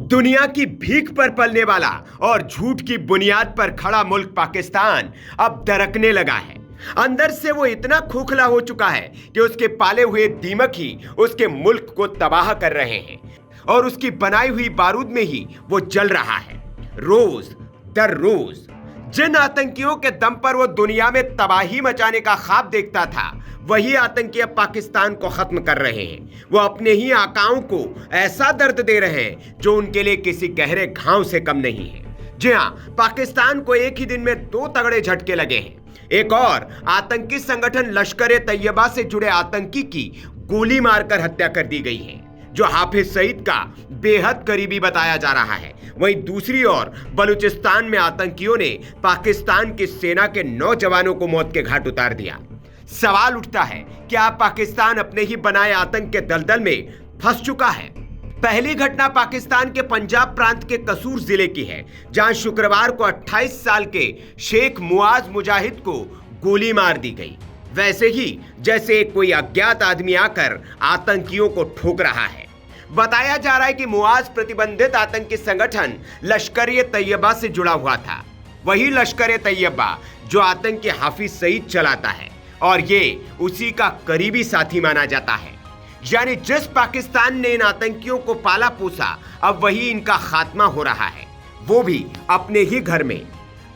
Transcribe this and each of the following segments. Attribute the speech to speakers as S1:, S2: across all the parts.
S1: दुनिया की भीख पर पलने वाला और झूठ की बुनियाद पर खड़ा मुल्क पाकिस्तान अब दरकने लगा है। अंदर से वो इतना खोखला हो चुका है कि उसके पाले हुए दीमक ही उसके मुल्क को तबाह कर रहे हैं और उसकी बनाई हुई बारूद में ही वो जल रहा है। रोज दर रोज जिन आतंकियों के दम पर वो दुनिया में तबाही मचाने का ख्वाब देखता था, वही आतंकी अब पाकिस्तान को खत्म कर रहे हैं। वो अपने ही आकाओं को ऐसा दर्द दे रहे हैं जो उनके लिए किसी गहरे घाव से कम नहीं है। जी हां, पाकिस्तान को एक ही दिन में 2 तगड़े झटके लगे हैं। एक और आतंकी संगठन लश्कर-ए-तैयबा से जुड़े आतंकी की गोली मारकर हत्या कर दी गई है, जो हाफिज सईद का बेहद करीबी बताया जा रहा है। वहीं दूसरी ओर बलूचिस्तान में आतंकियों ने पाकिस्तान की सेना के 9 जवानों को मौत के घाट उतार दिया। सवाल उठता है, क्या पाकिस्तान अपने ही बनाए आतंक के दलदल में फंस चुका है? पहली घटना पाकिस्तान के पंजाब प्रांत के कसूर जिले की है, जहां शुक्रवार को 28 साल के शेख मुआज मुजाहिद को गोली मार दी गई, वैसे ही जैसे कोई अज्ञात आदमी आकर आतंकियों को ठोक रहा है। बताया जा रहा है कि मुआज प्रतिबंधित आतंकी संगठन लश्कर-ए-तैयबा से जुड़ा हुआ था। वही लश्कर-ए-तैयबा जो आतंकी हाफिज सईद चलाता है और ये उसी का करीबी साथी माना जाता है। यानी जिस पाकिस्तान ने इन आतंकियों को पाला पोसा, अब वही इनका खात्मा हो रहा है, वो भी अपने ही घर में।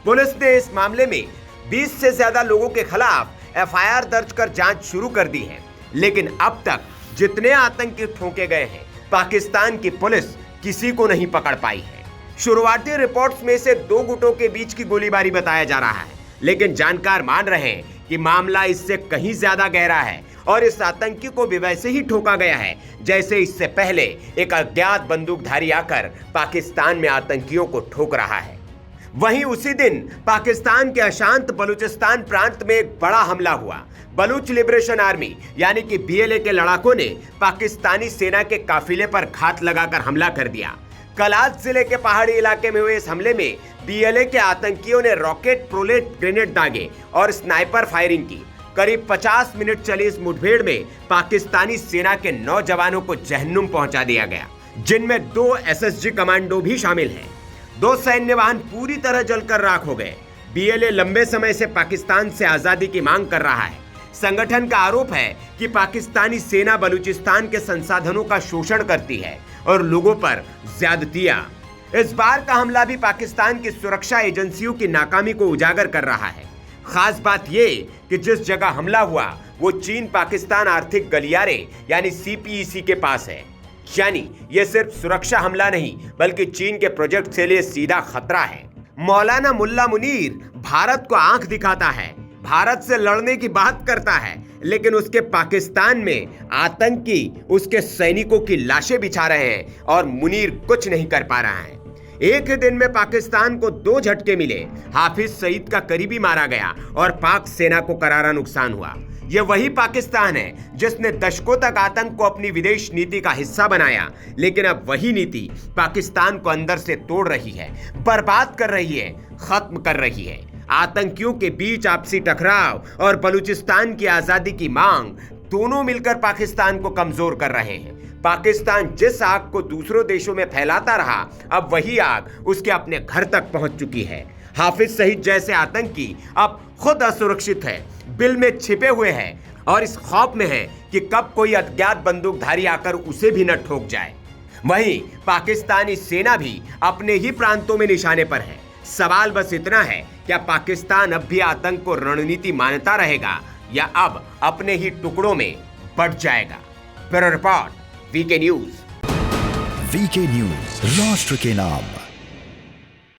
S1: पुलिस ने इस मामले में 20 से ज्यादा लोगों के खिलाफ एफआईआर दर्ज कर जांच शुरू कर दी है, लेकिन अब तक जितने आतंकी ठोके गए हैं, पाकिस्तान की पुलिस किसी को नहीं पकड़ पाई है। शुरुआती रिपोर्ट्स में से 2 गुटों के बीच की गोलीबारी बताया जा रहा है, लेकिन जानकार मान रहे हैं कि मामला इससे कहीं ज्यादा गहरा है और इस आतंकी को भी वैसे ही ठोका गया है जैसे इससे पहले एक अज्ञात बंदूकधारी आकर पाकिस्तान में आतंकियों को ठोक रहा है। वहीं उसी दिन पाकिस्तान के अशांत बलूचिस्तान प्रांत में एक बड़ा हमला हुआ। बलूच लिबरेशन आर्मी यानी कि बीएलए के लड़ाकों ने पाकिस्तानी सेना के काफिले पर घात लगाकर हमला कर दिया। कलात जिले के पहाड़ी इलाके में हुए इस हमले में बीएलए के आतंकियों ने रॉकेट प्रोलेट ग्रेनेड दागे और स्नाइपर फायरिंग की। करीब 50 मिनट चली इस मुठभेड़ में पाकिस्तानी सेना के 9 जवानों को जहन्नुम पहुंचा दिया गया, जिनमें 2 एसएसजी कमांडो भी शामिल हैं। 2 सैन्य वाहन पूरी तरह जलकर राख हो गए। बीएलए लंबे समय से पाकिस्तान से आजादी की मांग कर रहा है। संगठन का आरोप है कि पाकिस्तानी सेना बलूचिस्तान के संसाधनों का शोषण करती है और लोगों पर ज्यादतियां। इस बार का हमला भी पाकिस्तान की सुरक्षा एजेंसियों की नाकामी को उजागर कर रहा है। खास बात यह कि जिस जगह हमला हुआ वो चीन पाकिस्तान आर्थिक गलियारे यानी सीपीईसी के पास है। यानी यह सिर्फ सुरक्षा हमला नहीं, बल्कि चीन के प्रोजेक्ट के लिए सीधा खतरा है। मौलाना मुल्ला मुनीर भारत को आंख दिखाता है, भारत से लड़ने की बात करता है, लेकिन उसके पाकिस्तान में आतंकी उसके सैनिकों की लाशें बिछा रहे हैं और मुनीर कुछ नहीं कर पा रहा है। एक ही दिन में पाकिस्तान को 2 झटके मिले। हाफिज सईद का करीबी मारा गया और पाक सेना को करारा नुकसान हुआ। यह वही पाकिस्तान है जिसने दशकों तक आतंक को अपनी विदेश नीति का हिस्सा बनाया, लेकिन अब वही नीति पाकिस्तान को अंदर से तोड़ रही है, बर्बाद कर रही है, खत्म कर रही है। आतंकियों के बीच आपसी टकराव और बलूचिस्तान की आजादी की मांग दोनों मिलकर पाकिस्तान को कमजोर कर रहे हैं। पाकिस्तान जिस आग को दूसरों देशों में फैलाता रहा, अब वही आग उसके अपने घर तक पहुंच चुकी है। हाफिज सईद जैसे आतंकी अब खुद असुरक्षित है, बिल में छिपे हुए हैं और इस खौफ में है कि कब कोई अज्ञात बंदूकधारी आकर उसे भी न ठोक जाए। वहीं पाकिस्तानी सेना भी अपने ही प्रांतों में निशाने पर है। सवाल बस इतना है, क्या पाकिस्तान अब भी आतंक को रणनीति मानता रहेगा या अब अपने ही टुकड़ों में बंट जाएगा? Bureau report, VK news.
S2: VK news, राष्ट्र के नाम।